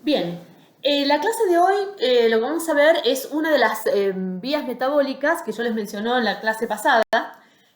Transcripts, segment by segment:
Bien, la clase de hoy lo que vamos a ver es una de las vías metabólicas que yo les mencioné en la clase pasada,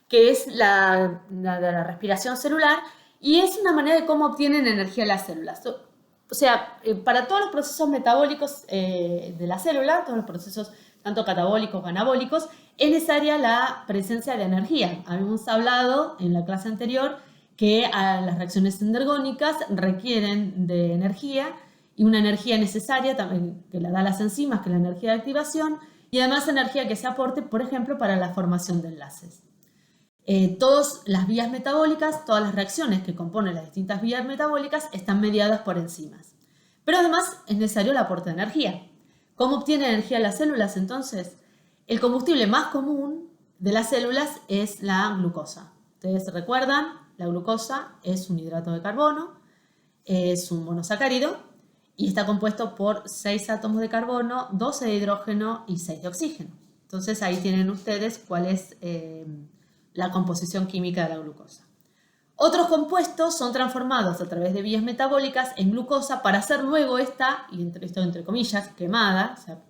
que es la de la respiración celular, y es una manera de cómo obtienen energía las células. O sea, para todos los procesos metabólicos de la célula, todos los procesos tanto catabólicos como anabólicos, es necesaria la presencia de energía. Habíamos hablado en la clase anterior que las reacciones endergónicas requieren de energía y una energía necesaria también que la da las enzimas, que es la energía de activación, y además energía que se aporte, por ejemplo, para la formación de enlaces. Todas las vías metabólicas, todas las reacciones que componen las distintas vías metabólicas están mediadas por enzimas. Pero además es necesario el aporte de energía. ¿Cómo obtienen energía las células entonces? El combustible más común de las células es la glucosa. Ustedes recuerdan, la glucosa es un hidrato de carbono, es un monosacárido y está compuesto por 6 átomos de carbono, 12 de hidrógeno y 6 de oxígeno. Entonces ahí tienen ustedes cuál es la composición química de la glucosa. Otros compuestos son transformados a través de vías metabólicas en glucosa para hacer luego esta, y esto entre comillas, quemada, o sea,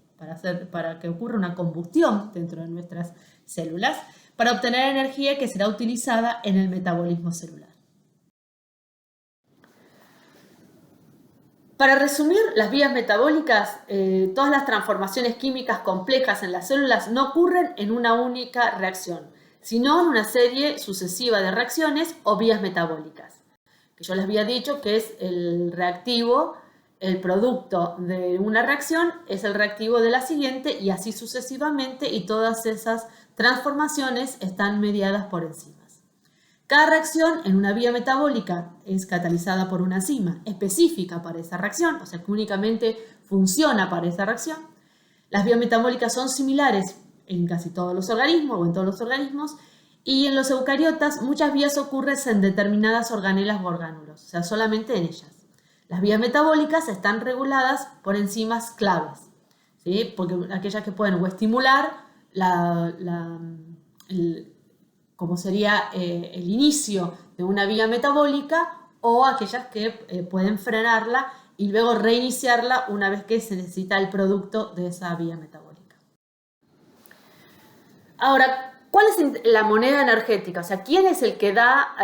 para que ocurra una combustión dentro de nuestras células, para obtener energía que será utilizada en el metabolismo celular. Para resumir, las vías metabólicas, todas las transformaciones químicas complejas en las células no ocurren en una única reacción, sino en una serie sucesiva de reacciones o vías metabólicas. Que yo les había dicho que es el reactivo, el producto de una reacción es el reactivo de la siguiente y así sucesivamente, y todas esas transformaciones están mediadas por enzimas. Cada reacción en una vía metabólica es catalizada por una enzima específica para esa reacción, o sea que únicamente funciona para esa reacción. Las vías metabólicas son similares en casi todos los organismos o en todos los organismos, y en los eucariotas muchas vías ocurren en determinadas organelas o orgánulos, o sea, solamente en ellas. Las vías metabólicas están reguladas por enzimas claves, ¿sí? Porque aquellas que pueden o estimular como sería el inicio de una vía metabólica, o aquellas que pueden frenarla y luego reiniciarla una vez que se necesita el producto de esa vía metabólica. Ahora, ¿cuál es la moneda energética? O sea, ¿quién es el que da?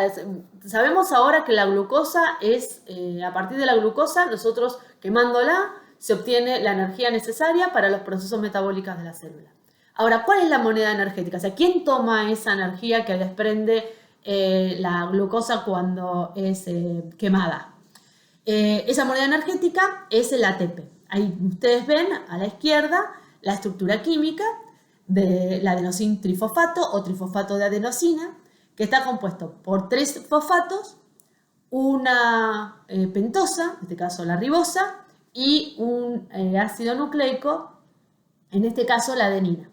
Sabemos ahora que la glucosa es, a partir de la glucosa, nosotros quemándola, se obtiene la energía necesaria para los procesos metabólicos de la célula. Ahora, ¿cuál es la moneda energética? O sea, ¿quién toma esa energía que desprende la glucosa cuando es quemada? Esa moneda energética es el ATP. Ahí ustedes ven a la izquierda la estructura química del adenosin trifosfato o trifosfato de adenosina, que está compuesto por 3 fosfatos, una pentosa, en este caso la ribosa, y un ácido nucleico, en este caso la adenina.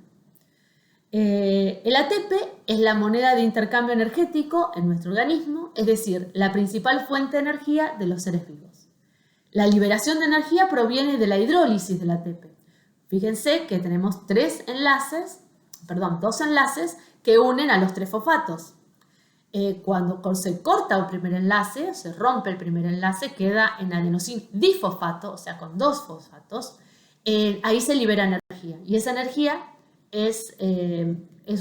El ATP es la moneda de intercambio energético en nuestro organismo, es decir, la principal fuente de energía de los seres vivos. La liberación de energía proviene de la hidrólisis del ATP. Fíjense que tenemos 2 enlaces que unen a los 3 fosfatos. Cuando se corta el primer enlace, se rompe el primer enlace, queda en adenosin difosfato, o sea, con 2 fosfatos, ahí se libera energía. Y esa energía es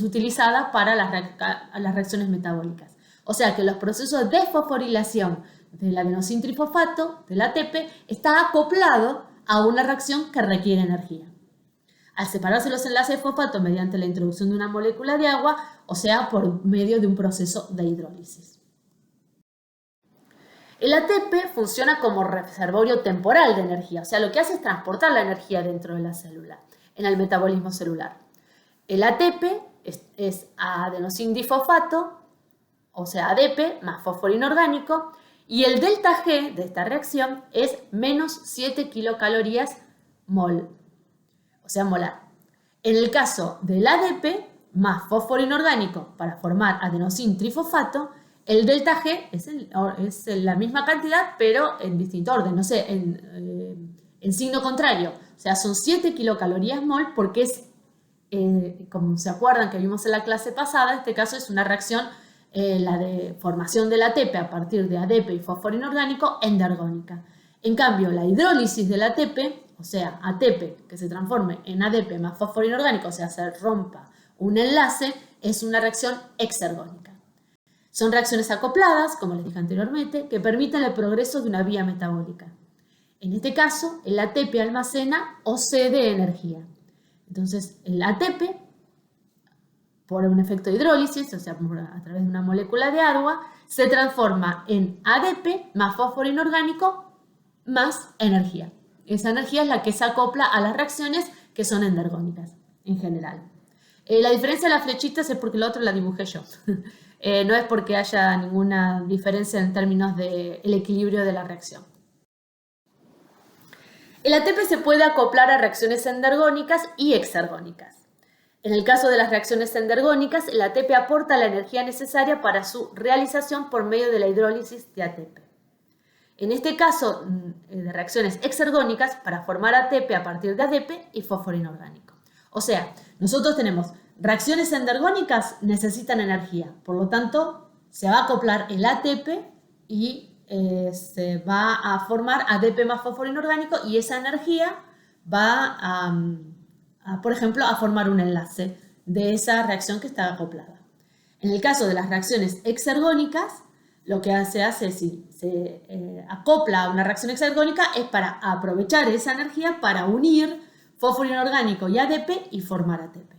utilizada para las reacciones metabólicas. O sea que los procesos de fosforilación del adenosin trifosfato, del ATP, está acoplado a una reacción que requiere energía. Al separarse los enlaces de fosfato mediante la introducción de una molécula de agua, o sea, por medio de un proceso de hidrólisis. El ATP funciona como reservorio temporal de energía, o sea, lo que hace es transportar la energía dentro de la célula, en el metabolismo celular. El ATP es adenosin difosfato, o sea, ADP, más fósforo inorgánico, y el delta G de esta reacción es menos 7 kilocalorías mol, o sea, molar. En el caso del ADP más fósforo inorgánico para formar adenosin trifosfato, el delta G es la misma cantidad, pero en distinto orden, no sé, en signo contrario. O sea, son 7 kilocalorías mol porque es, como se acuerdan que vimos en la clase pasada, en este caso es una reacción, la de formación del ATP a partir de ADP y fósforo inorgánico, endergónica. En cambio, la hidrólisis del ATP, o sea, ATP que se transforme en ADP más fósforo inorgánico, o sea, se rompa un enlace, es una reacción exergónica. Son reacciones acopladas, como les dije anteriormente, que permiten el progreso de una vía metabólica. En este caso, el ATP almacena o cede energía. Entonces, el ATP, por un efecto de hidrólisis, o sea, a través de una molécula de agua, se transforma en ADP más fósforo inorgánico más energía. Esa energía es la que se acopla a las reacciones que son endergónicas, en general. La diferencia de las flechitas es porque la otra la dibujé yo. No es porque haya ninguna diferencia en términos del equilibrio de la reacción. El ATP se puede acoplar a reacciones endergónicas y exergónicas. En el caso de las reacciones endergónicas, el ATP aporta la energía necesaria para su realización por medio de la hidrólisis de ATP. En este caso de reacciones exergónicas, para formar ATP a partir de ADP y fósforo inorgánico. O sea, nosotros tenemos reacciones endergónicas necesitan energía, por lo tanto, se va a acoplar el ATP y se va a formar ADP más fósforo inorgánico y esa energía va por ejemplo, a formar un enlace de esa reacción que está acoplada. En el caso de las reacciones exergónicas, lo que se hace es si se acopla a una reacción exergónica es para aprovechar esa energía para unir fósforo inorgánico y ADP y formar ATP.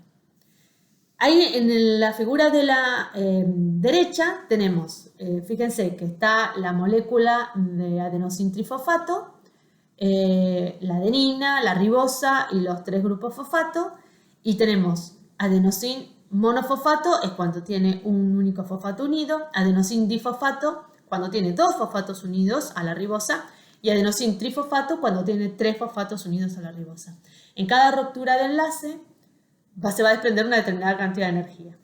Ahí en la figura de la derecha tenemos, fíjense que está la molécula de adenosintrifosfato, la adenina, la ribosa y los 3 grupos fosfato, y tenemos adenosin monofosfato, es cuando tiene un único fosfato unido, adenosin difosfato, cuando tiene 2 fosfatos unidos a la ribosa, y adenosin trifosfato, cuando tiene 3 fosfatos unidos a la ribosa. En cada ruptura de enlace se va a desprender una determinada cantidad de energía.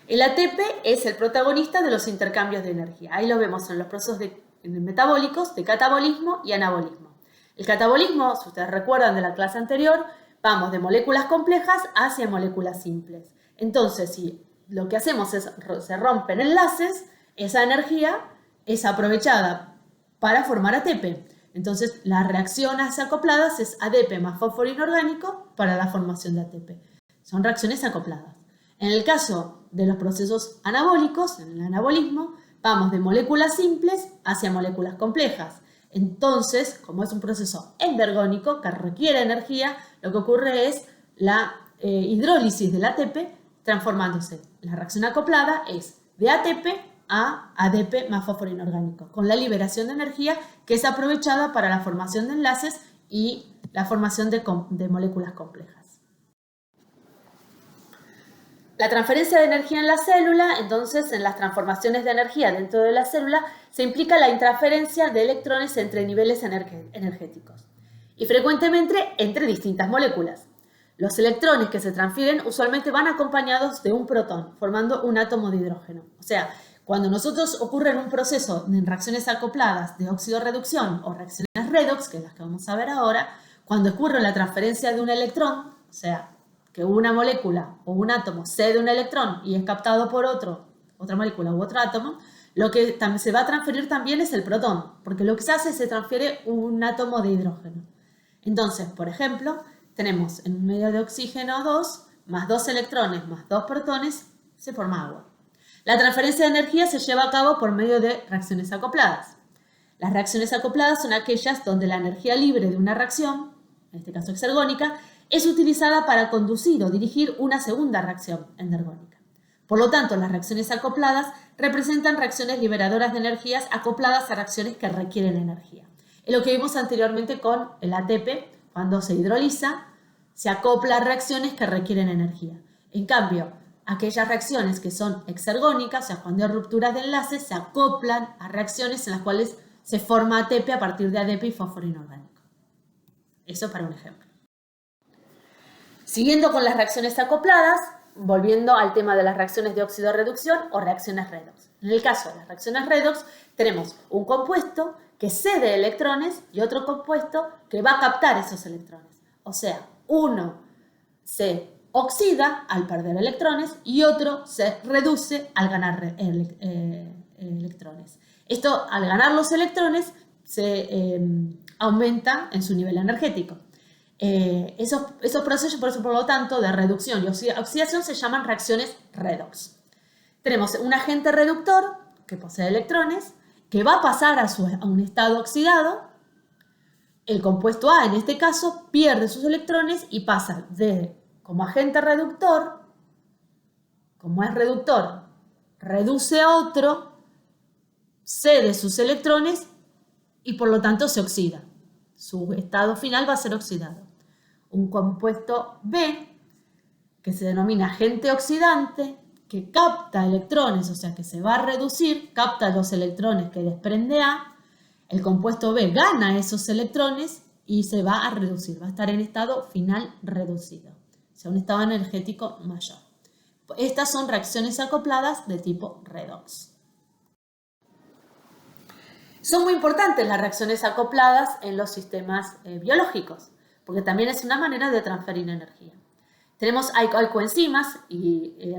El ATP es el protagonista de los intercambios de energía. Ahí lo vemos en los procesos metabólicos de catabolismo y anabolismo. El catabolismo, si ustedes recuerdan de la clase anterior, vamos de moléculas complejas hacia moléculas simples. Entonces, si lo que hacemos es se rompen enlaces, esa energía es aprovechada para formar ATP. Entonces, la reacción hacia acopladas es ADP más fósforo inorgánico para la formación de ATP. Son reacciones acopladas. En el caso de los procesos anabólicos, en el anabolismo, vamos de moléculas simples hacia moléculas complejas. Entonces, como es un proceso endergónico que requiere energía, lo que ocurre es la hidrólisis del ATP transformándose. La reacción acoplada es de ATP a ADP más fósforo inorgánico, con la liberación de energía que es aprovechada para la formación de enlaces y la formación de moléculas complejas. La transferencia de energía en la célula, entonces en las transformaciones de energía dentro de la célula, se implica la intraferencia de electrones entre niveles energéticos y frecuentemente entre distintas moléculas. Los electrones que se transfieren usualmente van acompañados de un protón, formando un átomo de hidrógeno. O sea, cuando nosotros ocurre un proceso en reacciones acopladas de óxido-reducción o reacciones redox, que es las que vamos a ver ahora, cuando ocurre la transferencia de un electrón, o sea, que una molécula o un átomo cede un electrón y es captado por otra molécula u otro átomo, lo que se va a transferir también es el protón, porque lo que se hace es se transfiere un átomo de hidrógeno. Entonces, por ejemplo, tenemos en un medio de oxígeno 2, más 2 electrones más 2 protones, se forma agua. La transferencia de energía se lleva a cabo por medio de reacciones acopladas. Las reacciones acopladas son aquellas donde la energía libre de una reacción, en este caso exergónica, es utilizada para conducir o dirigir una segunda reacción endergónica. Por lo tanto, las reacciones acopladas representan reacciones liberadoras de energías acopladas a reacciones que requieren energía. Es lo que vimos anteriormente con el ATP, cuando se hidroliza, se acopla a reacciones que requieren energía. En cambio, aquellas reacciones que son exergónicas, o sea, cuando hay rupturas de enlaces, se acoplan a reacciones en las cuales se forma ATP a partir de ADP y fósforo inorgánico. Eso para un ejemplo. Siguiendo con las reacciones acopladas, volviendo al tema de las reacciones de óxido-reducción o reacciones redox. En el caso de las reacciones redox, tenemos un compuesto que cede electrones y otro compuesto que va a captar esos electrones. O sea, uno se oxida al perder electrones y otro se reduce al ganar electrones. Esto, al ganar los electrones, se aumenta en su nivel energético. Esos procesos, por lo tanto, de reducción y oxidación se llaman reacciones redox. Tenemos un agente reductor que posee electrones, que va a pasar a un estado oxidado. El compuesto A, en este caso, pierde sus electrones y pasa como agente reductor, como es reductor, reduce a otro, cede sus electrones y por lo tanto se oxida. Su estado final va a ser oxidado. Un compuesto B, que se denomina agente oxidante, que capta electrones, o sea que se va a reducir, capta los electrones que desprende A, el compuesto B gana esos electrones y se va a reducir, va a estar en estado final reducido, o sea, un estado energético mayor. Estas son reacciones acopladas de tipo redox. Son muy importantes las reacciones acopladas en los sistemas biológicos, porque también es una manera de transferir energía. Hay coenzimas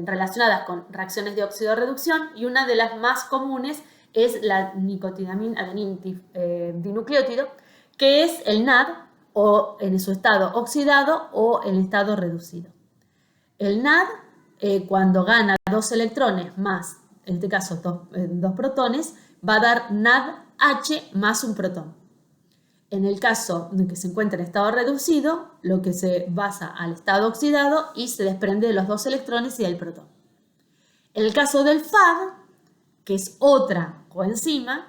relacionadas con reacciones de óxido-reducción y una de las más comunes es la nicotinamina dinucleótido, que es el NAD o en su estado oxidado o en estado reducido. El NAD, cuando gana 2 electrones más, en este caso 2 protones, va a dar NADH más un protón. En el caso de que se encuentre en estado reducido, lo que se basa al estado oxidado y se desprende de los 2 electrones y del protón. En el caso del FAD, que es otra coenzima,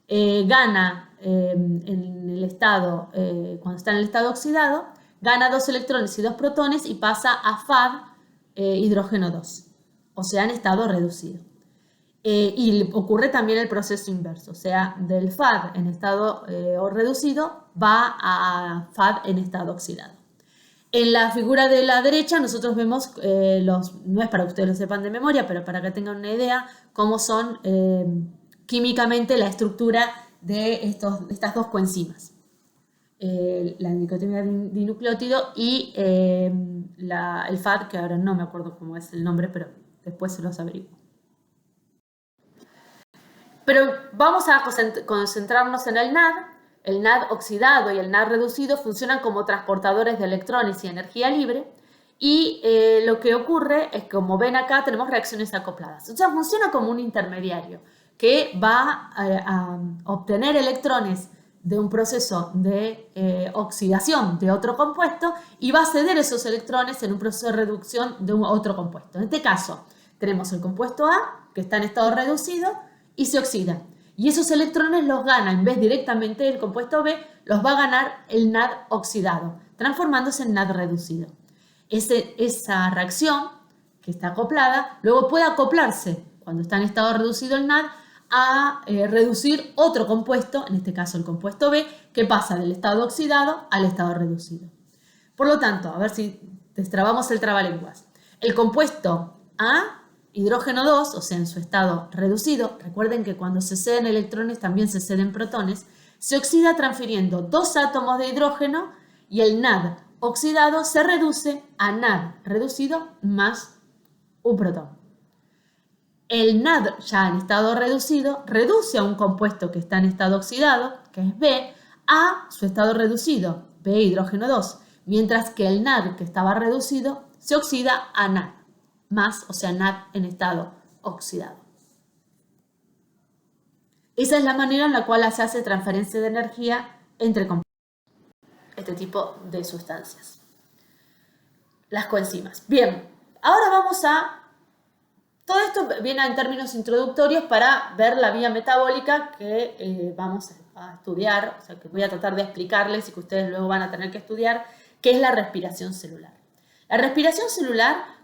gana en el estado, cuando está en el estado oxidado, gana 2 electrones y 2 protones y pasa a FAD hidrógeno 2, o sea, en estado reducido. Y ocurre también el proceso inverso, o sea, del FAD en estado reducido va a FAD en estado oxidado. En la figura de la derecha nosotros vemos, no es para que ustedes lo sepan de memoria, pero para que tengan una idea cómo son químicamente la estructura de estas 2 coenzimas. La nicotinamina dinucleótido y el FAD, que ahora no me acuerdo cómo es el nombre, pero después se los averiguo. Pero vamos a concentrarnos en el NAD. El NAD oxidado y el NAD reducido funcionan como transportadores de electrones y energía libre. Y lo que ocurre es que, como ven acá, tenemos reacciones acopladas. O sea, funciona como un intermediario que va a obtener electrones de un proceso de oxidación de otro compuesto y va a ceder esos electrones en un proceso de reducción de un otro compuesto. En este caso, tenemos el compuesto A, que está en estado reducido, y se oxida. Y esos electrones los gana, en vez directamente del compuesto B, los va a ganar el NAD oxidado, transformándose en NAD reducido. Esa reacción, que está acoplada, luego puede acoplarse, cuando está en estado reducido el NAD, a reducir otro compuesto, en este caso el compuesto B, que pasa del estado oxidado al estado reducido. Por lo tanto, a ver si destrabamos el trabalenguas. El compuesto A, hidrógeno 2, o sea, en su estado reducido, recuerden que cuando se ceden electrones también se ceden protones, se oxida transfiriendo 2 átomos de hidrógeno y el NAD oxidado se reduce a NAD reducido más un protón. El NAD ya en estado reducido reduce a un compuesto que está en estado oxidado, que es B, a su estado reducido, B hidrógeno 2, mientras que el NAD que estaba reducido se oxida a NAD más, o sea, NAD en estado oxidado. Esa es la manera en la cual se hace transferencia de energía entre este tipo de sustancias. Las coenzimas. Bien, ahora vamos a... Todo esto viene en términos introductorios para ver la vía metabólica que vamos a estudiar, o sea, que voy a tratar de explicarles y que ustedes luego van a tener que estudiar, que es la respiración celular. La respiración celular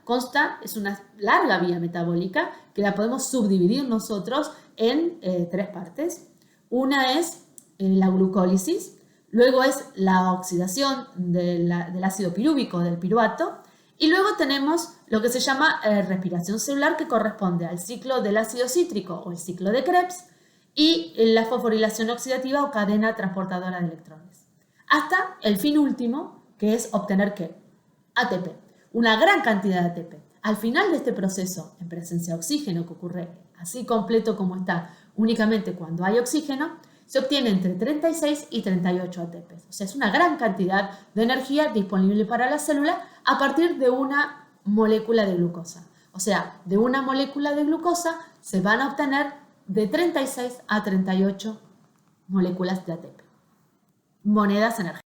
es una larga vía metabólica que la podemos subdividir nosotros en 3 partes. Una es la glucólisis, luego es la oxidación del ácido pirúvico, del piruvato, y luego tenemos lo que se llama respiración celular, que corresponde al ciclo del ácido cítrico o el ciclo de Krebs y la fosforilación oxidativa o cadena transportadora de electrones. Hasta el fin último, que es obtener ¿qué? ATP, una gran cantidad de ATP. Al final de este proceso, en presencia de oxígeno, que ocurre así completo como está, únicamente cuando hay oxígeno, se obtiene entre 36 y 38 ATP. O sea, es una gran cantidad de energía disponible para la célula a partir de una molécula de glucosa. O sea, de una molécula de glucosa se van a obtener de 36 a 38 moléculas de ATP. Monedas energéticas.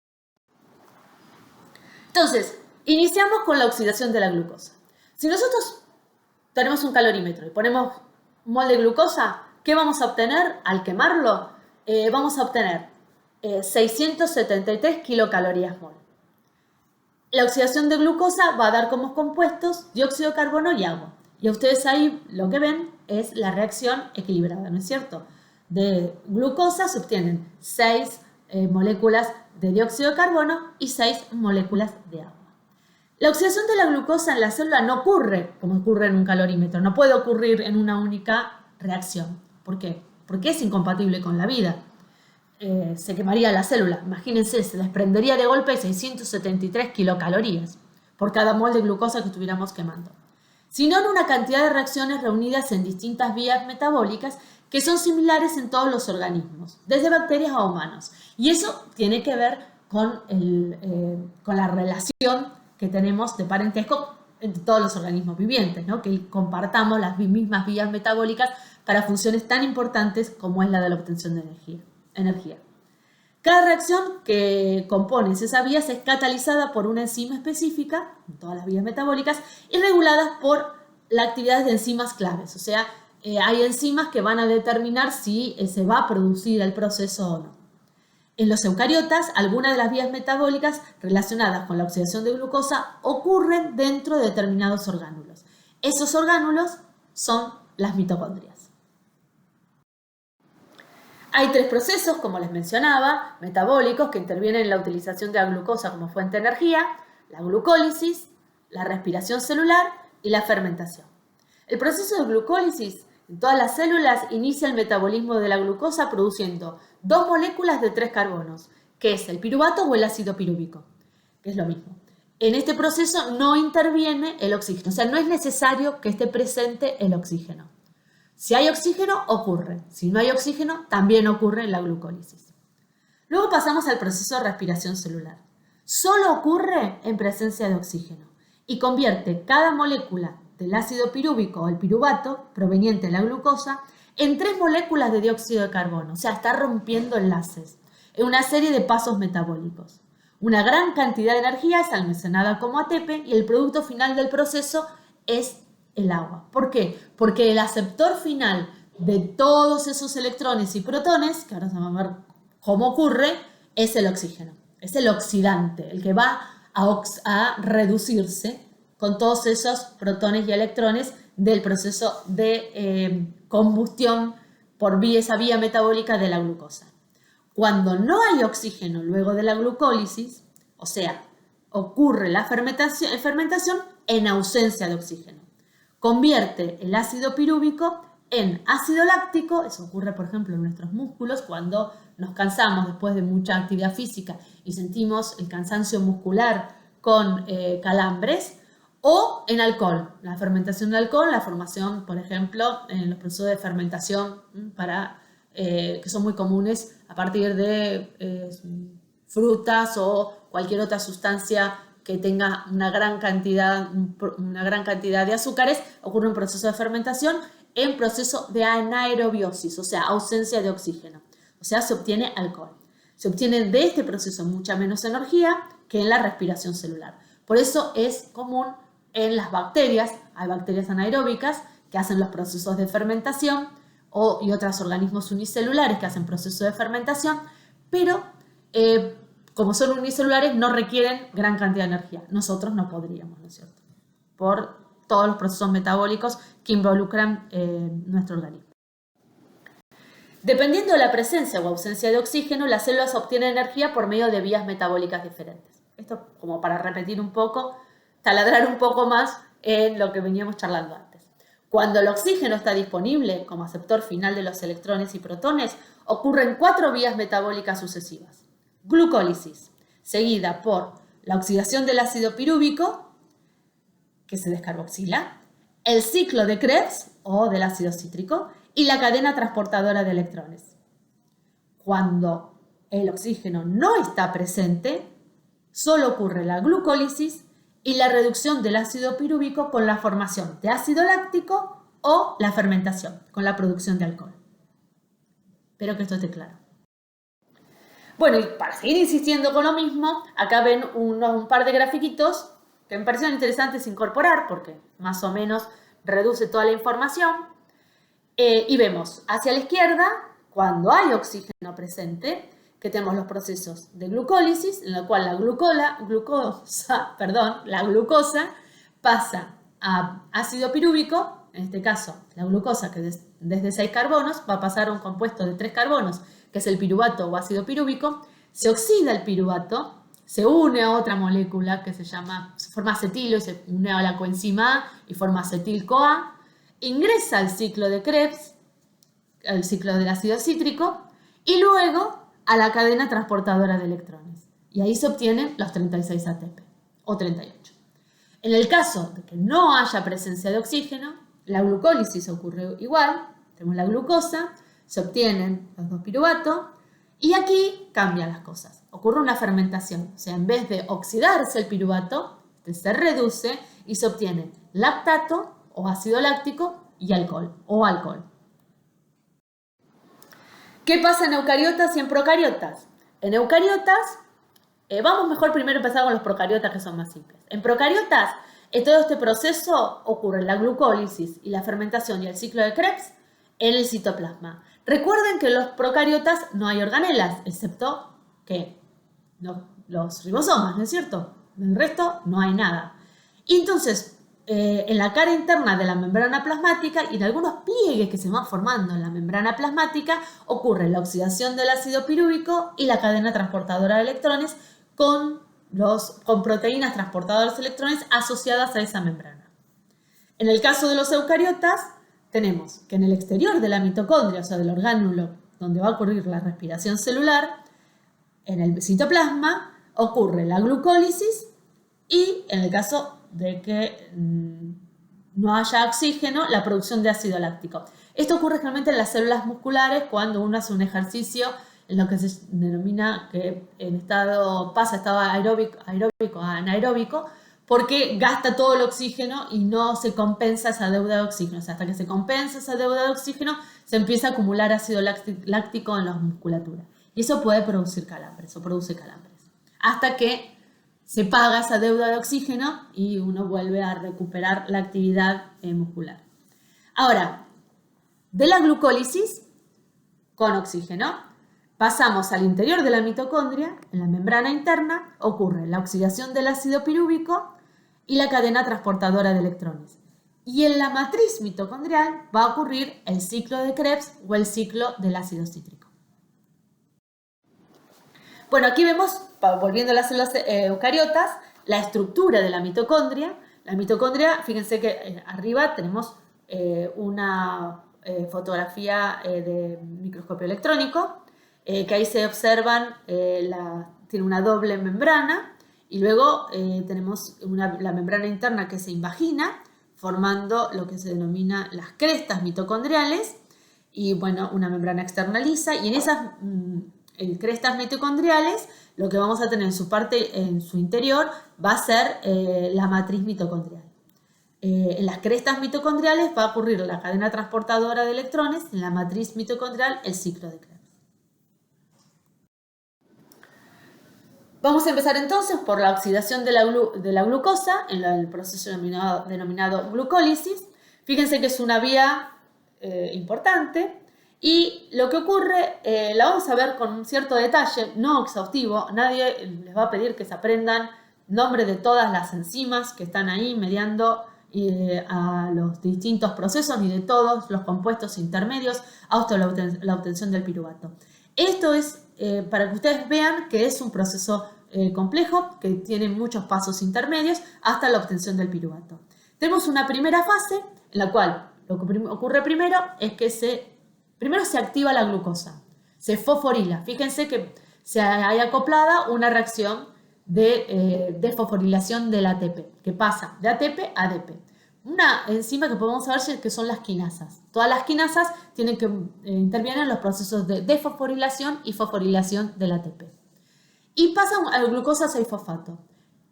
Entonces, iniciamos con la oxidación de la glucosa. Si nosotros tenemos un calorímetro y ponemos un mol de glucosa, ¿qué vamos a obtener al quemarlo? Vamos a obtener 673 kilocalorías mol. La oxidación de glucosa va a dar como compuestos dióxido de carbono y agua. Y a ustedes ahí lo que ven es la reacción equilibrada, ¿no es cierto? De glucosa se obtienen 6 moléculas de dióxido de carbono y 6 moléculas de agua. La oxidación de la glucosa en la célula no ocurre como ocurre en un calorímetro, no puede ocurrir en una única reacción. ¿Por qué? Porque es incompatible con la vida. Se quemaría la célula. Imagínense, se desprendería de golpe 673 kilocalorías por cada mol de glucosa que estuviéramos quemando. Sino en una cantidad de reacciones reunidas en distintas vías metabólicas que son similares en todos los organismos, desde bacterias a humanos. Y eso tiene que ver con la relación que tenemos de parentesco entre todos los organismos vivientes, ¿no? Que compartamos las mismas vías metabólicas para funciones tan importantes como es la de la obtención de energía. Cada reacción que compone esas vías es catalizada por una enzima específica, en todas las vías metabólicas, y reguladas por la actividad de enzimas claves. O sea, hay enzimas que van a determinar si se va a producir el proceso o no. En los eucariotas, algunas de las vías metabólicas relacionadas con la oxidación de glucosa ocurren dentro de determinados orgánulos. Esos orgánulos son las mitocondrias. Hay 3 procesos, como les mencionaba, metabólicos que intervienen en la utilización de la glucosa como fuente de energía: la glucólisis, la respiración celular y la fermentación. El proceso de glucólisis en todas las células inicia el metabolismo de la glucosa produciendo 2 moléculas de 3 carbonos, que es el piruvato o el ácido pirúvico, que es lo mismo. En este proceso no interviene el oxígeno, o sea, no es necesario que esté presente el oxígeno. Si hay oxígeno, ocurre. Si no hay oxígeno, también ocurre en la glucólisis. Luego pasamos al proceso de respiración celular. Solo ocurre en presencia de oxígeno y convierte cada molécula del ácido pirúvico o el piruvato, proveniente de la glucosa, en 3 moléculas de dióxido de carbono. O sea, está rompiendo enlaces en una serie de pasos metabólicos. Una gran cantidad de energía es almacenada como ATP y el producto final del proceso es el agua. ¿Por qué? Porque el aceptor final de todos esos electrones y protones, que ahora se va a ver cómo ocurre, es el oxígeno. Es el oxidante, el que va a reducirse con todos esos protones y electrones del proceso de combustión por esa vía metabólica de la glucosa. Cuando no hay oxígeno luego de la glucólisis, o sea, ocurre la fermentación en ausencia de oxígeno. Convierte el ácido pirúvico en ácido láctico. Eso ocurre, por ejemplo, en nuestros músculos cuando nos cansamos después de mucha actividad física y sentimos el cansancio muscular con calambres, o en alcohol, la fermentación de alcohol, la formación, por ejemplo, en los procesos de fermentación que son muy comunes a partir de frutas o cualquier otra sustancia que tenga una gran cantidad de azúcares, ocurre un proceso de fermentación en proceso de anaerobiosis, o sea, ausencia de oxígeno. O sea, se obtiene alcohol. Se obtiene de este proceso mucha menos energía que en la respiración celular. Por eso es común en las bacterias, hay bacterias anaeróbicas que hacen los procesos de fermentación y otros organismos unicelulares que hacen procesos de fermentación, pero como son unicelulares no requieren gran cantidad de energía. Nosotros no podríamos, ¿no es cierto? Por todos los procesos metabólicos que involucran nuestro organismo. Dependiendo de la presencia o ausencia de oxígeno, las células obtienen energía por medio de vías metabólicas diferentes. Esto como para repetir un poco, taladrar un poco más en lo que veníamos charlando antes. Cuando el oxígeno está disponible como aceptor final de los electrones y protones, ocurren 4 vías metabólicas sucesivas. Glucólisis, seguida por la oxidación del ácido pirúvico, que se descarboxila, el ciclo de Krebs o del ácido cítrico y la cadena transportadora de electrones. Cuando el oxígeno no está presente, solo ocurre la glucólisis y la reducción del ácido pirúvico con la formación de ácido láctico o la fermentación, con la producción de alcohol. Espero que esto esté claro. Bueno, y para seguir insistiendo con lo mismo, acá ven un par de grafiquitos que me parecieron interesantes incorporar porque más o menos reduce toda la información. Y vemos hacia la izquierda, cuando hay oxígeno presente, que tenemos los procesos de glucólisis, en la cual la glucosa pasa a ácido pirúvico, en este caso la glucosa que desde 6 carbonos va a pasar a un compuesto de 3 carbonos, que es el piruvato o ácido pirúvico, se oxida el piruvato, se une a otra molécula que se forma acetilo y se une a la coenzima A y forma acetil-CoA, ingresa al ciclo de Krebs, el ciclo del ácido cítrico, y luego a la cadena transportadora de electrones. Y ahí se obtienen los 36 ATP o 38. En el caso de que no haya presencia de oxígeno, la glucólisis ocurre igual, tenemos la glucosa, se obtienen los 2 piruvatos y aquí cambian las cosas. Ocurre una fermentación, o sea, en vez de oxidarse el piruvato, se reduce y se obtiene lactato o ácido láctico y alcohol o alcohol. ¿Qué pasa en eucariotas y en procariotas? En eucariotas, vamos mejor primero a empezar con los procariotas que son más simples. En procariotas, todo este proceso ocurre en la glucólisis y la fermentación y el ciclo de Krebs en el citoplasma. Recuerden que en los procariotas no hay organelas, excepto que los ribosomas, ¿no es cierto? En el resto no hay nada. Y entonces, en la cara interna de la membrana plasmática y en algunos pliegues que se van formando en la membrana plasmática ocurre la oxidación del ácido pirúvico y la cadena transportadora de electrones con proteínas transportadoras de electrones asociadas a esa membrana. En el caso de los eucariotas, tenemos que en el exterior de la mitocondria, o sea, del orgánulo donde va a ocurrir la respiración celular, en el citoplasma ocurre la glucólisis y en el caso de que no haya oxígeno, la producción de ácido láctico. Esto ocurre generalmente en las células musculares cuando uno hace un ejercicio en lo que se denomina que pasa estado aeróbico a anaeróbico, porque gasta todo el oxígeno y no se compensa esa deuda de oxígeno. O sea, hasta que se compensa esa deuda de oxígeno, se empieza a acumular ácido láctico en la musculatura. Y eso puede producir calambres, o produce calambres. Hasta que se paga esa deuda de oxígeno y uno vuelve a recuperar la actividad muscular. Ahora, de la glucólisis con oxígeno, pasamos al interior de la mitocondria, en la membrana interna, ocurre la oxidación del ácido pirúvico y la cadena transportadora de electrones. Y en la matriz mitocondrial va a ocurrir el ciclo de Krebs o el ciclo del ácido cítrico. Bueno, aquí vemos, volviendo a las células eucariotas, la estructura de la mitocondria. La mitocondria, fíjense que arriba tenemos una fotografía de microscopio electrónico, que ahí se observan, tiene una doble membrana y luego tenemos la membrana interna que se invagina, formando lo que se denomina las crestas mitocondriales y bueno, una membrana externa lisa y en esas crestas mitocondriales lo que vamos a tener en su interior va a ser la matriz mitocondrial. En las crestas mitocondriales va a ocurrir la cadena transportadora de electrones, en la matriz mitocondrial el ciclo de Krebs. Vamos a empezar entonces por la oxidación de la glucosa en el proceso denominado glucólisis. Fíjense que es una vía importante y lo que ocurre la vamos a ver con un cierto detalle, no exhaustivo. Nadie les va a pedir que se aprendan nombre de todas las enzimas que están ahí mediando a los distintos procesos ni de todos los compuestos intermedios hasta la obtención del piruvato. Esto es para que ustedes vean que es un proceso complejo, que tiene muchos pasos intermedios hasta la obtención del piruvato. Tenemos una primera fase en la cual lo que ocurre primero es que primero se activa la glucosa, se fosforila. Fíjense que se hay acoplada una reacción de fosforilación del ATP, que pasa de ATP a ADP. Una enzima que podemos saber que son las quinasas. Todas las quinasas intervienen en los procesos de desfosforilación y fosforilación del ATP. Y pasan al glucosa 6-fosfato.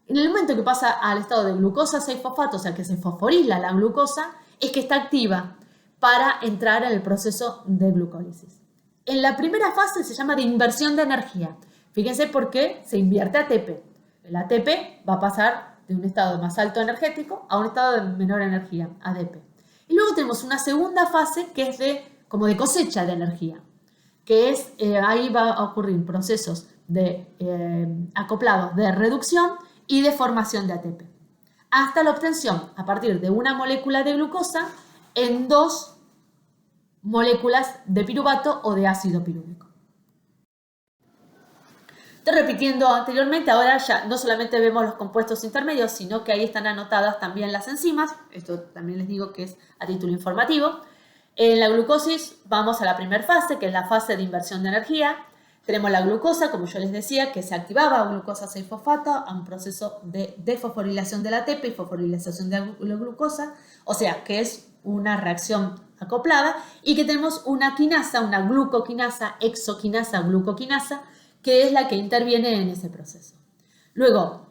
En el momento que pasa al estado de glucosa 6-fosfato, o sea que se fosforila la glucosa, es que está activa para entrar en el proceso de glucólisis. En la primera fase se llama de inversión de energía. Fíjense por qué se invierte ATP. El ATP va a pasar de un estado más alto energético a un estado de menor energía, ADP. Y luego tenemos una segunda fase que es como de cosecha de energía, que es, ahí va a ocurrir procesos acoplados de reducción y de formación de ATP, hasta la obtención, a partir de una molécula de glucosa, en 2 moléculas de piruvato o de ácido pirúvico. Estoy repitiendo anteriormente, ahora ya no solamente vemos los compuestos intermedios, sino que ahí están anotadas también las enzimas. Esto también les digo que es a título informativo. En la glucosis vamos a la primera fase, que es la fase de inversión de energía. Tenemos la glucosa, como yo les decía, que se activaba a glucosa 6-fosfato a un proceso de desfosforilación del ATP y fosforilación de la glucosa, o sea, que es una reacción acoplada, y que tenemos una quinasa, una glucoquinasa, exoquinasa, glucoquinasa, que es la que interviene en ese proceso. Luego,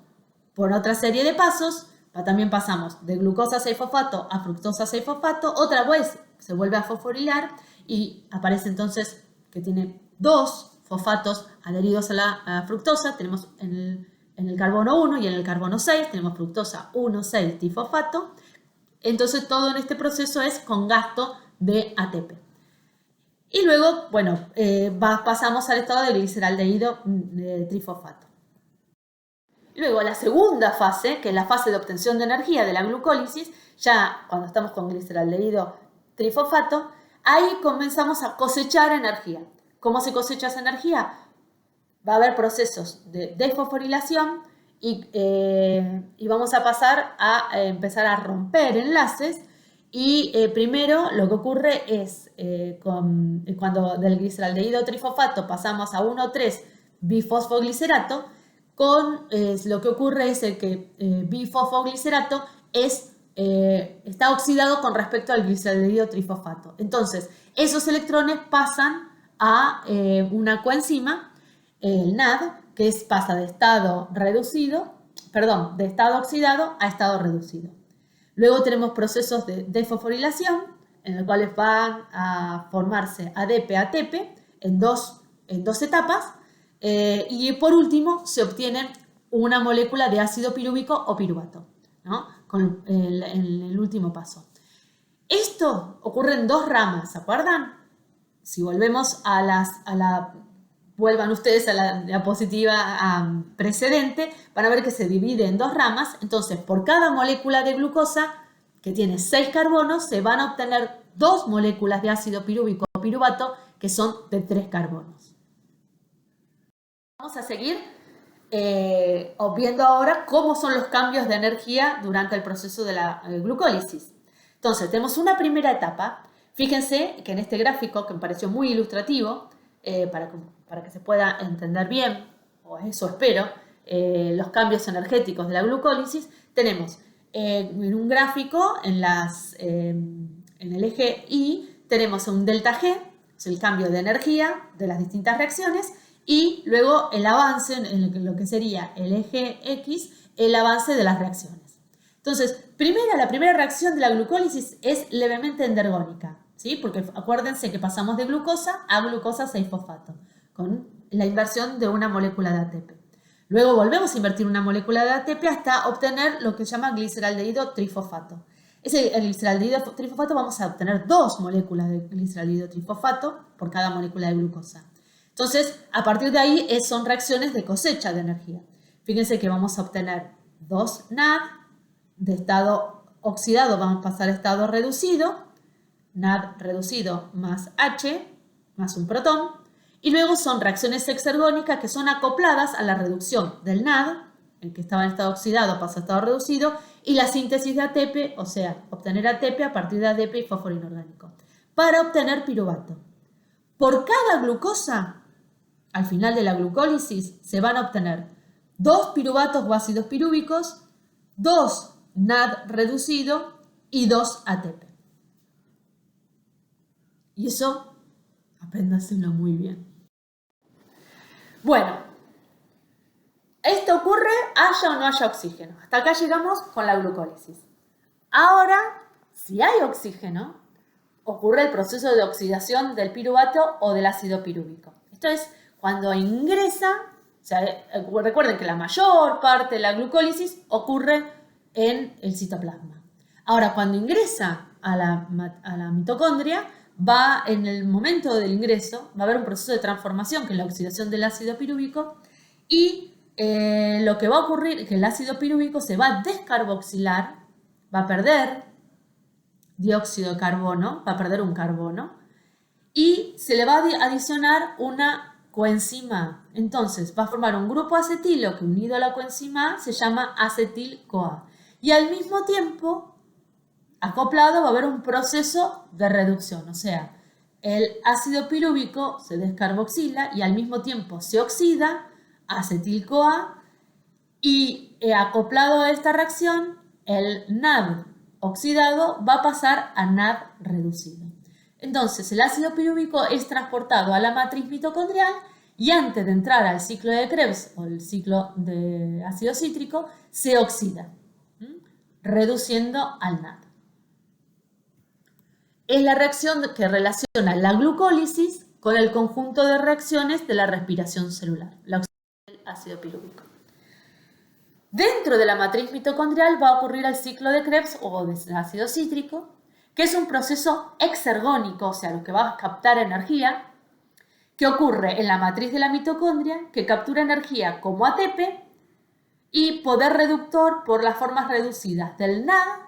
por otra serie de pasos, también pasamos de glucosa 6-fosfato a fructosa 6-fosfato, otra vez se vuelve a fosforilar y aparece entonces que tiene 2 fosfatos adheridos a la fructosa. Tenemos en el carbono 1 y en el carbono 6, tenemos fructosa 1,6-difosfato. Entonces todo en este proceso es con gasto de ATP. Y luego, bueno, pasamos al estado de gliceraldehído trifosfato. Luego la segunda fase, que es la fase de obtención de energía de la glucólisis, ya cuando estamos con gliceraldehído trifosfato, ahí comenzamos a cosechar energía. ¿Cómo se cosecha esa energía? Va a haber procesos de desfosforilación y vamos a pasar a empezar a romper enlaces. Y primero lo que ocurre es cuando del gliceraldehído trifosfato pasamos a 1,3-bifosfoglicerato, lo que ocurre es que bifosfoglicerato está oxidado con respecto al gliceraldehído trifosfato. Entonces, esos electrones pasan a una coenzima, el NAD, que pasa de estado oxidado a estado reducido. Luego tenemos procesos de desfosforilación, en los cuales van a formarse ADP-ATP en dos etapas, y por último se obtiene una molécula de ácido pirúvico o piruvato, ¿no? En el último paso. Esto ocurre en 2 ramas, ¿se acuerdan? Si volvemos vuelvan ustedes a la diapositiva precedente, van a ver que se divide en 2 ramas. Entonces, por cada molécula de glucosa, que tiene 6 carbonos, se van a obtener 2 moléculas de ácido pirúvico o piruvato, que son de 3 carbonos. Vamos a seguir viendo ahora cómo son los cambios de energía durante el proceso de la glucólisis. Entonces, tenemos una primera etapa. Fíjense que en este gráfico, que me pareció muy ilustrativo, para que se pueda entender bien, o eso espero, los cambios energéticos de la glucólisis, tenemos en un gráfico, en el eje Y, tenemos un delta G, es el cambio de energía de las distintas reacciones, y luego el avance en lo que sería el eje X, el avance de las reacciones. Entonces, la primera reacción de la glucólisis es levemente endergónica, ¿sí? Porque acuérdense que pasamos de glucosa a glucosa 6-fosfato, con la inversión de una molécula de ATP. Luego volvemos a invertir una molécula de ATP hasta obtener lo que se llama gliceraldehído trifosfato. El gliceraldehído trifosfato vamos a obtener 2 moléculas de gliceraldehído trifosfato por cada molécula de glucosa. Entonces, a partir de ahí son reacciones de cosecha de energía. Fíjense que vamos a obtener 2 NAD, de estado oxidado vamos a pasar a estado reducido, NAD reducido más H, más un protón, y luego son reacciones exergónicas que son acopladas a la reducción del NAD, el que estaba en estado oxidado pasa a estado reducido, y la síntesis de ATP, o sea, obtener ATP a partir de ADP y fósforo inorgánico, para obtener piruvato. Por cada glucosa, al final de la glucólisis, se van a obtener 2 piruvatos o ácidos pirúvicos, 2 NAD reducido y 2 ATP. Y eso, apréndaselo muy bien. Bueno, esto ocurre haya o no haya oxígeno. Hasta acá llegamos con la glucólisis. Ahora, si hay oxígeno, ocurre el proceso de oxidación del piruvato o del ácido pirúvico. Esto es cuando ingresa, o sea, recuerden que la mayor parte de la glucólisis ocurre en el citoplasma. Ahora, cuando ingresa a la mitocondria, en el momento del ingreso, va a haber un proceso de transformación, que es la oxidación del ácido pirúvico, y lo que va a ocurrir es que el ácido pirúvico se va a descarboxilar, va a perder dióxido de carbono, va a perder un carbono, y se le va a adicionar una coenzima. Entonces va a formar un grupo acetilo que unido a la coenzima A se llama acetil-CoA. Y al mismo tiempo, acoplado, va a haber un proceso de reducción, o sea, el ácido pirúvico se descarboxila y al mismo tiempo se oxida acetil-CoA y acoplado a esta reacción, el NAD oxidado va a pasar a NAD reducido. Entonces, el ácido pirúvico es transportado a la matriz mitocondrial y antes de entrar al ciclo de Krebs o el ciclo de ácido cítrico, se oxida, reduciendo al NAD. Es la reacción que relaciona la glucólisis con el conjunto de reacciones de la respiración celular, la oxidación del ácido pirúvico. Dentro de la matriz mitocondrial va a ocurrir el ciclo de Krebs o del ácido cítrico, que es un proceso exergónico, o sea, lo que va a captar energía, que ocurre en la matriz de la mitocondria, que captura energía como ATP y poder reductor por las formas reducidas del NAD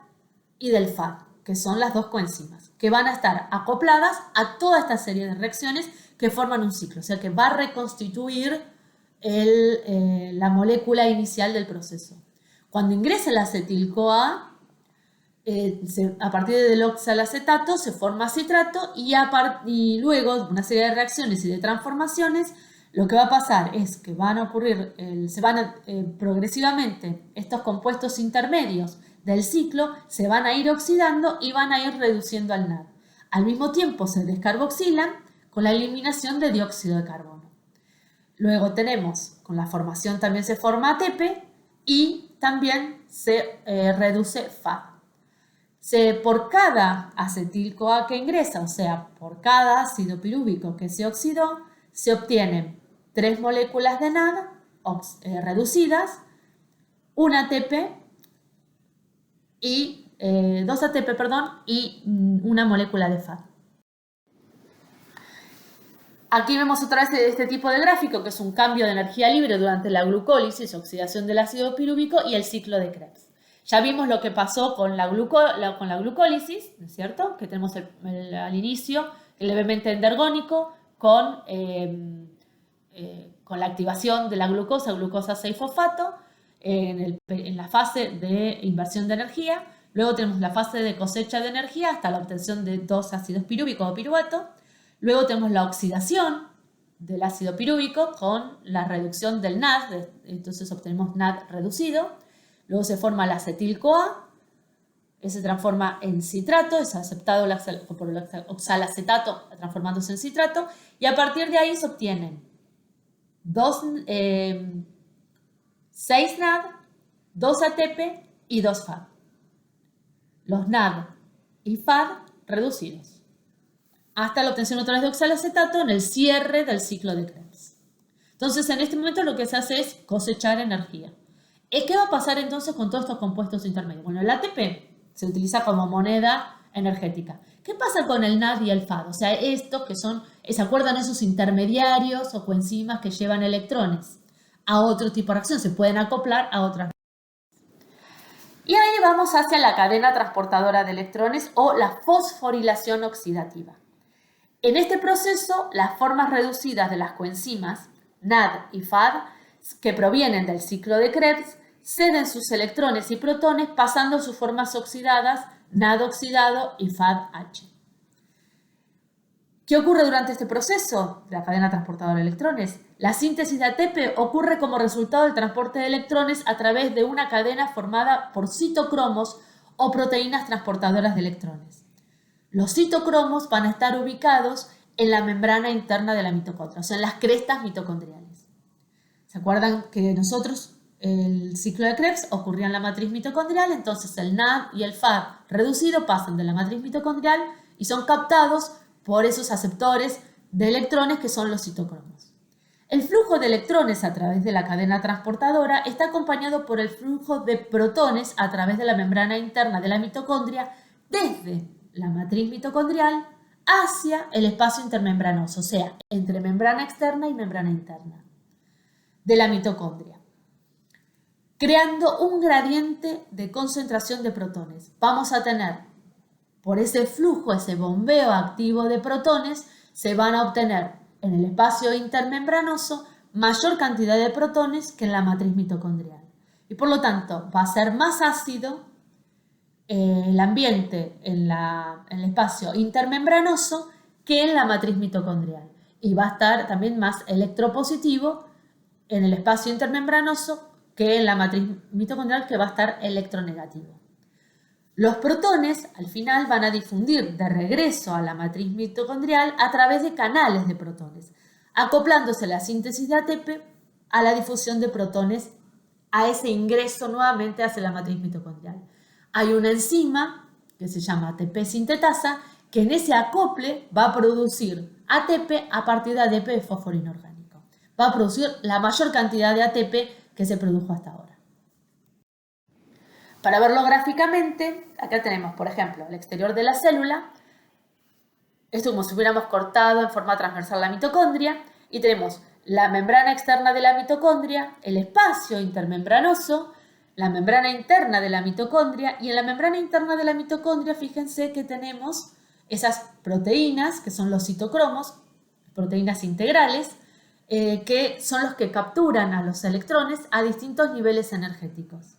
y del FAD, que son las dos coenzimas, que van a estar acopladas a toda esta serie de reacciones que forman un ciclo, o sea, que va a reconstituir la molécula inicial del proceso. Cuando ingresa el acetil-CoA, a partir del oxalacetato se forma citrato y luego de una serie de reacciones y de transformaciones, lo que va a pasar es que van a ocurrir, progresivamente estos compuestos intermedios del ciclo se van a ir oxidando y van a ir reduciendo al NAD. Al mismo tiempo se descarboxilan con la eliminación de dióxido de carbono. Luego tenemos, con la formación también se forma ATP y también se reduce FAD. Por cada acetil-CoA que ingresa, o sea, por cada ácido pirúvico que se oxidó, se obtienen 3 moléculas de NAD reducidas, un ATP y 2 ATP, y una molécula de FAD. Aquí vemos otra vez este tipo de gráfico, que es un cambio de energía libre durante la glucólisis, oxidación del ácido pirúvico y el ciclo de Krebs. Ya vimos lo que pasó con la glucólisis, ¿no es cierto? Que tenemos al inicio el levemente endergónico con la activación de la glucosa 6-fosfato en la fase de inversión de energía. Luego tenemos la fase de cosecha de energía hasta la obtención de 2 ácidos pirúvicos o piruvato. Luego tenemos la oxidación del ácido pirúvico con la reducción del NAD, entonces obtenemos NAD reducido. Luego se forma el acetil-CoA, se transforma en citrato, es aceptado por el oxalacetato transformándose en citrato, y a partir de ahí se obtienen 6 NAD, 2 ATP y 2 FAD. Los NAD y FAD reducidos, hasta la obtención otra vez de oxalacetato en el cierre del ciclo de Krebs. Entonces, en este momento lo que se hace es cosechar energía. ¿Qué va a pasar entonces con todos estos compuestos intermedios? Bueno, el ATP se utiliza como moneda energética. ¿Qué pasa con el NAD y el FAD? O sea, estos que son, ¿se acuerdan esos intermediarios o coenzimas que llevan electrones a otro tipo de reacción? Se pueden acoplar a otras reacciones. Y ahí vamos hacia la cadena transportadora de electrones o la fosforilación oxidativa. En este proceso, las formas reducidas de las coenzimas NAD y FAD, que provienen del ciclo de Krebs, ceden sus electrones y protones pasando sus formas oxidadas NAD oxidado y FAD-H. ¿Qué ocurre durante este proceso de la cadena transportadora de electrones? La síntesis de ATP ocurre como resultado del transporte de electrones a través de una cadena formada por citocromos o proteínas transportadoras de electrones. Los citocromos van a estar ubicados en la membrana interna de la mitocondria, o sea, en las crestas mitocondriales. ¿Se acuerdan que nosotros el ciclo de Krebs ocurría en la matriz mitocondrial? Entonces el NAD y el FAD reducido pasan de la matriz mitocondrial y son captados por esos aceptores de electrones que son los citocromos. El flujo de electrones a través de la cadena transportadora está acompañado por el flujo de protones a través de la membrana interna de la mitocondria desde la matriz mitocondrial hacia el espacio intermembranoso, o sea, entre membrana externa y membrana interna de la mitocondria, creando un gradiente de concentración de protones. Vamos a tener, por ese flujo, ese bombeo activo de protones, se van a obtener en el espacio intermembranoso mayor cantidad de protones que en la matriz mitocondrial. Y por lo tanto, va a ser más ácido el ambiente en el espacio intermembranoso que en la matriz mitocondrial. Y va a estar también más electropositivo en el espacio intermembranoso que en la matriz mitocondrial, que va a estar electronegativo. Los protones al final van a difundir de regreso a la matriz mitocondrial a través de canales de protones, acoplándose la síntesis de ATP a la difusión de protones, a ese ingreso nuevamente hacia la matriz mitocondrial. Hay una enzima que se llama ATP sintetasa que en ese acople va a producir ATP a partir de ADP de fósforo inorgánico. Va a producir la mayor cantidad de ATP que se produjo hasta ahora. Para verlo gráficamente, acá tenemos, por ejemplo, el exterior de la célula. Esto como si hubiéramos cortado en forma transversal la mitocondria. Y tenemos la membrana externa de la mitocondria, el espacio intermembranoso, la membrana interna de la mitocondria. Y en la membrana interna de la mitocondria, fíjense que tenemos esas proteínas, que son los citocromos, proteínas integrales, que son los que capturan a los electrones a distintos niveles energéticos.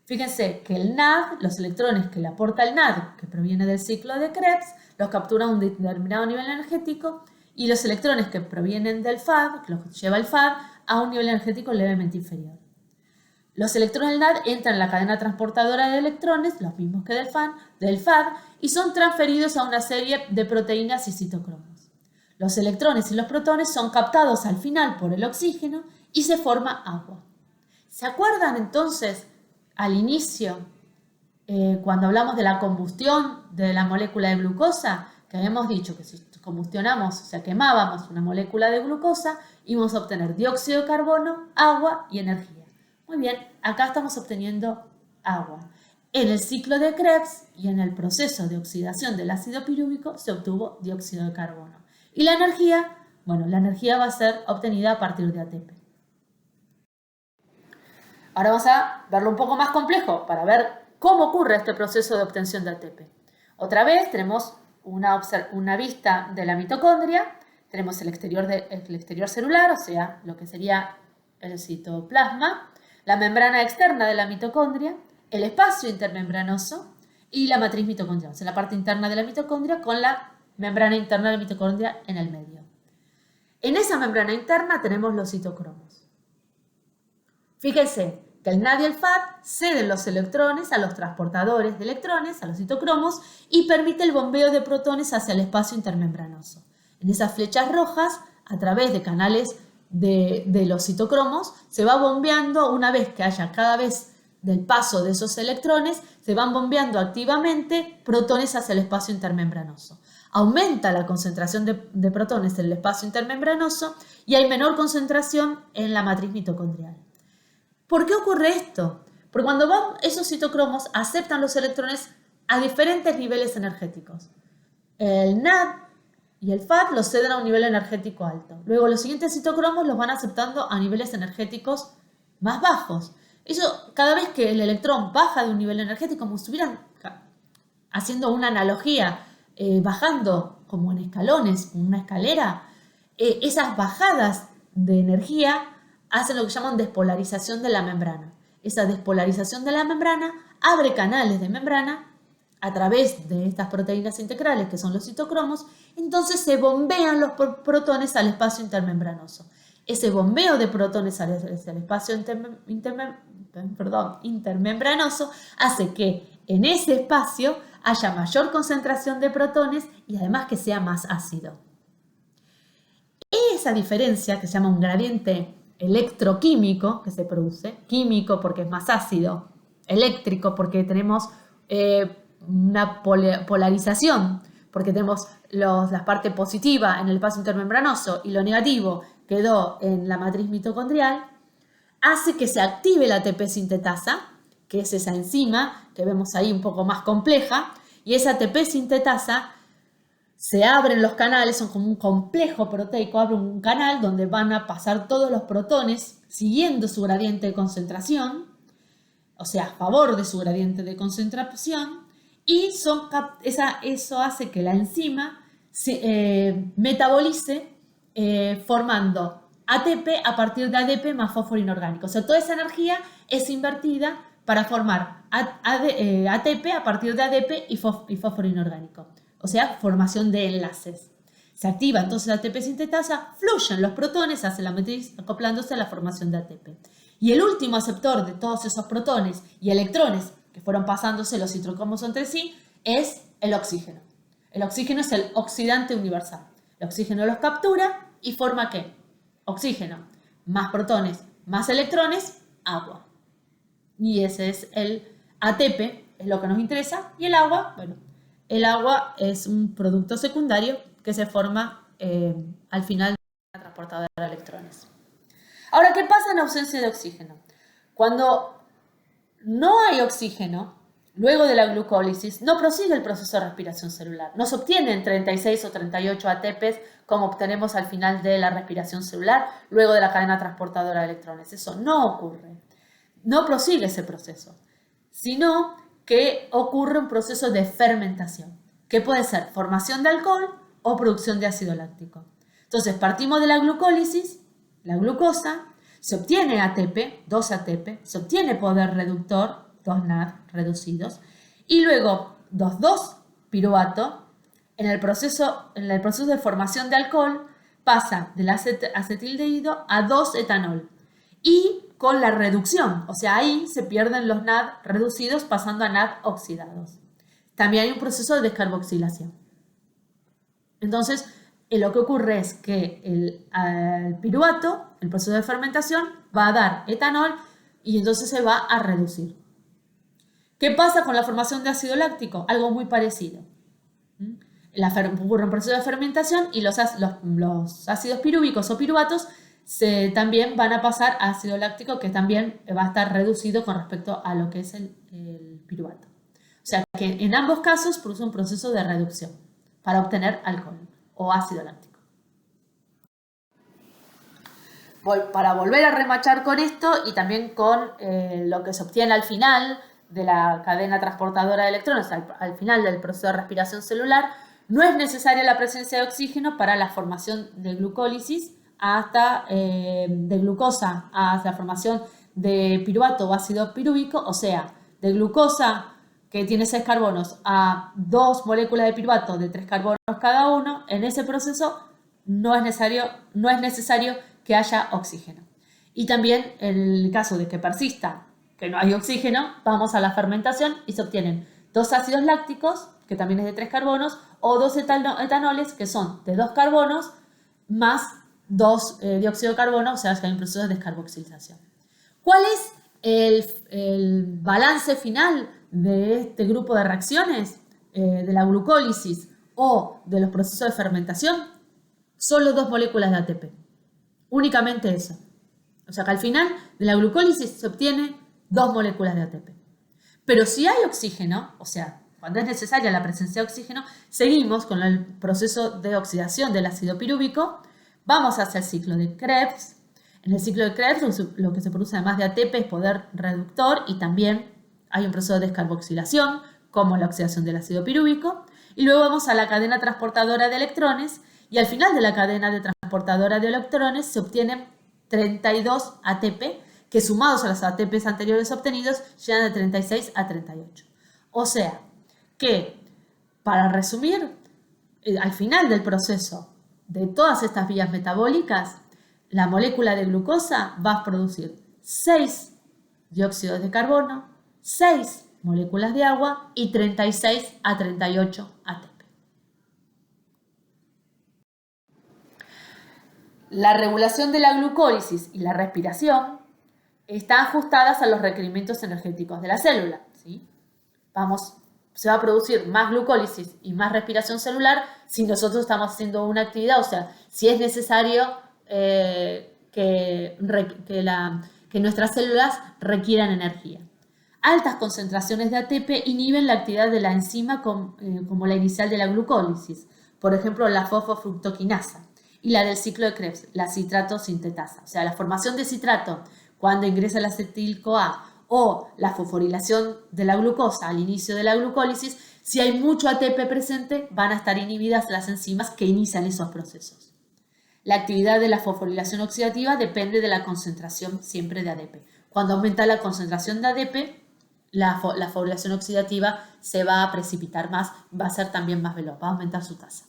Fíjense que el NAD, los electrones que le aporta el NAD, que proviene del ciclo de Krebs, los captura a un determinado nivel energético, y los electrones que provienen del FAD, que los lleva el FAD, a un nivel energético levemente inferior. Los electrones del NAD entran en la cadena transportadora de electrones, los mismos que del FAD, y son transferidos a una serie de proteínas y citocromos. Los electrones y los protones son captados al final por el oxígeno y se forma agua. ¿Se acuerdan entonces al inicio, cuando hablamos de la combustión de la molécula de glucosa, que habíamos dicho que si combustionamos, o sea, quemábamos una molécula de glucosa, íbamos a obtener dióxido de carbono, agua y energía? Muy bien, acá estamos obteniendo agua. En el ciclo de Krebs y en el proceso de oxidación del ácido pirúvico se obtuvo dióxido de carbono. Y la energía, bueno, la energía va a ser obtenida a partir de ATP. Ahora vamos a verlo un poco más complejo para ver cómo ocurre este proceso de obtención de ATP. Otra vez tenemos una vista de la mitocondria, tenemos el exterior celular, o sea, lo que sería el citoplasma, la membrana externa de la mitocondria, el espacio intermembranoso y la matriz mitocondrial, o sea, la parte interna de la mitocondria con la membrana interna de la mitocondria en el medio. En esa membrana interna tenemos los citocromos. Fíjense que el NAD y el FAD ceden los electrones a los transportadores de electrones, a los citocromos, y permite el bombeo de protones hacia el espacio intermembranoso. En esas flechas rojas, a través de canales de los citocromos, se va bombeando, una vez que haya cada vez del paso de esos electrones, se van bombeando activamente protones hacia el espacio intermembranoso. Aumenta la concentración de protones en el espacio intermembranoso y hay menor concentración en la matriz mitocondrial. ¿Por qué ocurre esto? Porque cuando esos citocromos aceptan los electrones a diferentes niveles energéticos. El NAD y el FAD los ceden a un nivel energético alto. Luego los siguientes citocromos los van aceptando a niveles energéticos más bajos. Eso, cada vez que el electrón baja de un nivel energético, como si estuvieran haciendo una analogía, bajando como en escalones, en una escalera, esas bajadas de energía hacen lo que llaman despolarización de la membrana. Esa despolarización de la membrana abre canales de membrana a través de estas proteínas integrales que son los citocromos, entonces se bombean los protones al espacio intermembranoso. Ese bombeo de protones al espacio intermembranoso hace que en ese espacio haya mayor concentración de protones y además que sea más ácido. Esa diferencia, que se llama un gradiente electroquímico que se produce, químico porque es más ácido, eléctrico porque tenemos una polarización, porque tenemos la parte positiva en el espacio intermembranoso y lo negativo quedó en la matriz mitocondrial, hace que se active la ATP sintetasa, que es esa enzima que vemos ahí un poco más compleja, y esa ATP sintetasa se abren los canales, son como un complejo proteico, abre un canal donde van a pasar todos los protones siguiendo su gradiente de concentración, o sea, a favor de su gradiente de concentración, y eso hace que la enzima se metabolice formando ATP a partir de ADP más fósforo inorgánico. O sea, toda esa energía es invertida para formar ATP a partir de ADP y fósforo inorgánico. O sea, formación de enlaces. Se activa entonces la ATP sintetasa, fluyen los protones hacia la matriz acoplándose a la formación de ATP. Y el último aceptor de todos esos protones y electrones que fueron pasándose los citrocromos entre sí es el oxígeno. El oxígeno es el oxidante universal. El oxígeno los captura y forma ¿qué? Oxígeno, más protones, más electrones, agua. Y ese es el ATP, es lo que nos interesa. Y el agua, bueno, el agua es un producto secundario que se forma al final de la transportadora de electrones. Ahora, ¿qué pasa en ausencia de oxígeno? Cuando no hay oxígeno, luego de la glucólisis, no prosigue el proceso de respiración celular. No se obtienen 36 o 38 ATPs como obtenemos al final de la respiración celular, luego de la cadena transportadora de electrones. Eso no ocurre. No prosigue ese proceso, sino que ocurre un proceso de fermentación, que puede ser formación de alcohol o producción de ácido láctico. Entonces, partimos de la glucólisis, la glucosa, se obtiene ATP, 2 ATP, se obtiene poder reductor, 2 NAD reducidos, y luego 2,2-piruvato, en el proceso de formación de alcohol, pasa del acetildehído a 2-etanol, y con la reducción, o sea, ahí se pierden los NAD reducidos pasando a NAD oxidados. También hay un proceso de descarboxilación. Entonces, lo que ocurre es que el piruvato, el proceso de fermentación, va a dar etanol y entonces se va a reducir. ¿Qué pasa con la formación de ácido láctico? Algo muy parecido. Ocurre un proceso de fermentación y los ácidos pirúvicos o piruvatos también van a pasar a ácido láctico, que también va a estar reducido con respecto a lo que es el piruvato. O sea que en ambos casos produce un proceso de reducción para obtener alcohol o ácido láctico. Para volver a remachar con esto y también con lo que se obtiene al final de la cadena transportadora de electrones, al final del proceso de respiración celular, no es necesaria la presencia de oxígeno para la formación de glucólisis de glucosa hasta la formación de piruvato o ácido pirúvico, o sea, de glucosa que tiene 6 carbonos a 2 moléculas de piruvato de 3 carbonos cada uno. En ese proceso no es necesario que haya oxígeno. Y también en el caso de que persista que no hay oxígeno, vamos a la fermentación y se obtienen 2 ácidos lácticos, que también es de 3 carbonos, o 2 etanoles, que son de 2 carbonos más 2 dióxido de carbono, o sea, que hay un proceso de descarboxilización. ¿Cuál es el balance final de este grupo de reacciones, de la glucólisis o de los procesos de fermentación? Solo 2 moléculas de ATP. Únicamente eso. O sea que al final de la glucólisis se obtiene 2 moléculas de ATP. Pero si hay oxígeno, o sea, cuando es necesaria la presencia de oxígeno, seguimos con el proceso de oxidación del ácido pirúvico, vamos hacia el ciclo de Krebs. En el ciclo de Krebs lo que se produce además de ATP es poder reductor y también hay un proceso de descarboxilación, como la oxidación del ácido pirúvico. Y luego vamos a la cadena transportadora de electrones y al final de la cadena de transportadora de electrones se obtienen 32 ATP, que sumados a los ATPs anteriores obtenidos llegan de 36 a 38. O sea que, para resumir, al final del proceso de todas estas vías metabólicas, la molécula de glucosa va a producir 6 dióxidos de carbono, 6 moléculas de agua y 36 a 38 ATP. La regulación de la glucólisis y la respiración están ajustadas a los requerimientos energéticos de la célula, ¿sí? Se va a producir más glucólisis y más respiración celular si nosotros estamos haciendo una actividad, o sea, si es necesario que nuestras células requieran energía. Altas concentraciones de ATP inhiben la actividad de la enzima como la inicial de la glucólisis, por ejemplo, la fosfofructoquinasa, y la del ciclo de Krebs, la citrato sintetasa. O sea, la formación de citrato cuando ingresa el acetil-CoA o la fosforilación de la glucosa al inicio de la glucólisis, si hay mucho ATP presente, van a estar inhibidas las enzimas que inician esos procesos. La actividad de la fosforilación oxidativa depende de la concentración siempre de ADP. Cuando aumenta la concentración de ADP, la fosforilación oxidativa se va a precipitar más, va a ser también más veloz, va a aumentar su tasa.